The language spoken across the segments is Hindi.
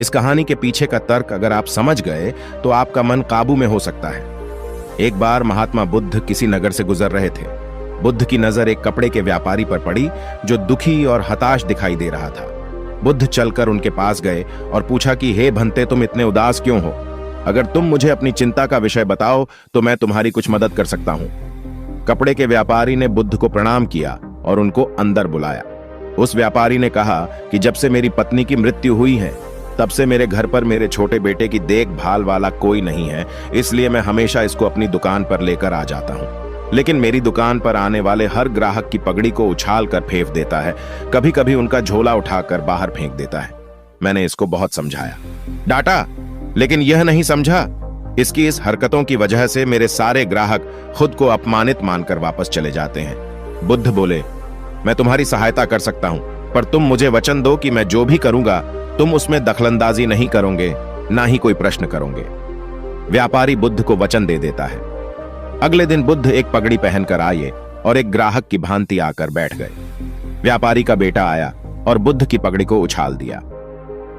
इस कहानी के पीछे का तर्क अगर आप समझ गए तो आपका मन काबू में हो सकता है। एक बार महात्मा बुद्ध किसी नगर से गुजर रहे थे। बुद्ध की नजर एक कपड़े के व्यापारी पर पड़ी जो दुखी और हताश दिखाई दे रहा था। बुद्ध चलकर उनके पास गए और पूछा कि हे भंते, तुम इतने उदास क्यों हो? अगर तुम मुझे अपनी चिंता का विषय बताओ तो मैं तुम्हारी कुछ मदद कर सकता हूं। कपड़े के व्यापारी ने बुद्ध को प्रणाम किया और उनको अंदर बुलाया। उस व्यापारी ने कहा कि जब से मेरी पत्नी की मृत्यु हुई है तब से मेरे घर पर मेरे छोटे बेटे की देखभाल वाला कोई नहीं है, इसलिए मैं हमेशा इसको अपनी दुकान पर लेकर आ जाता हूं। लेकिन मेरी दुकान पर आने वाले हर ग्राहक की पगड़ी को उछाल कर फेंक देता है, कभी कभी उनका झोला उठाकर बाहर फेंक देता है। मैंने इसको बहुत समझाया, डांटा, लेकिन यह नहीं समझा। इसकी इस हरकतों की वजह से मेरे सारे ग्राहक खुद को अपमानित मानकर वापस चले जाते हैं। बुद्ध बोले, मैं तुम्हारी सहायता कर सकता हूं, पर तुम मुझे वचन दो कि मैं जो भी करूंगा तुम उसमें दखलंदाजी नहीं करोगे, ना ही कोई प्रश्न करोगे। व्यापारी बुद्ध को वचन दे देता है। अगले दिन बुद्ध एक पगड़ी पहनकर आए और एक ग्राहक की भांति आकर बैठ गए। व्यापारी का बेटा आया और बुद्ध की पगड़ी को उछाल दिया।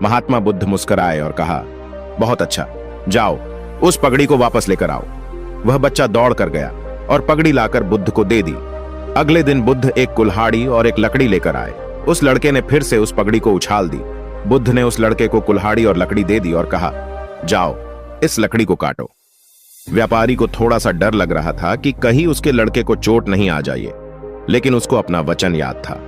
महात्मा बुद्ध मुस्कुराए और कहा, बहुत अच्छा, जाओ उस पगड़ी को वापस लेकर आओ। वह बच्चा दौड़ कर गया और पगड़ी लाकर बुद्ध को दे दी। अगले दिन बुद्ध एक कुल्हाड़ी और एक लकड़ी लेकर आए। उस लड़के ने फिर से उस पगड़ी को उछाल दी। बुद्ध ने उस लड़के को कुल्हाड़ी और लकड़ी दे दी और कहा, जाओ इस लकड़ी को काटो। व्यापारी को थोड़ा सा डर लग रहा था कि कहीं उसके लड़के को चोट नहीं आ जाए, लेकिन उसको अपना वचन याद था।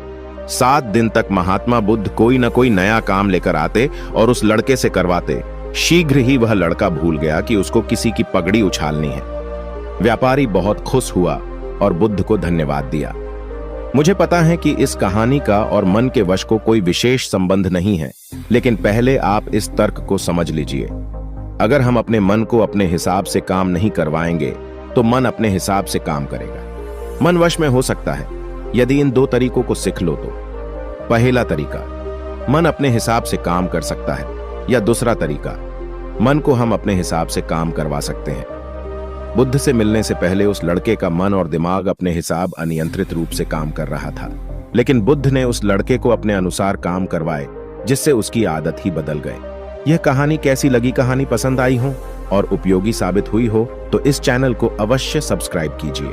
7 दिन तक महात्मा बुद्ध कोई न कोई नया काम लेकर आते और उस लड़के से करवाते। शीघ्र ही वह लड़का भूल गया कि उसको किसी की पगड़ी उछालनी है। व्यापारी बहुत खुश हुआ और बुद्ध को धन्यवाद दिया। मुझे पता है कि इस कहानी का और मन के वश को कोई विशेष संबंध नहीं है, लेकिन पहले आप इस तर्क को समझ लीजिए। अगर हम अपने मन को अपने हिसाब से काम नहीं करवाएंगे तो मन अपने हिसाब से काम करेगा। मन वश में हो सकता है यदि इन 2 तरीकों को सीख लो तो। पहला तरीका, मन अपने हिसाब से काम कर सकता है, या दूसरा तरीका, मन को हम अपने हिसाब से काम करवा सकते हैं। बुद्ध से मिलने से पहले उस लड़के का मन और दिमाग अपने हिसाब अनियंत्रित रूप से काम कर रहा था, लेकिन बुद्ध ने उस लड़के को अपने अनुसार काम करवाए, जिससे उसकी आदत ही बदल गए। यह कहानी कैसी लगी? कहानी पसंद आई हो और उपयोगी साबित हुई हो तो इस चैनल को अवश्य सब्सक्राइब कीजिए।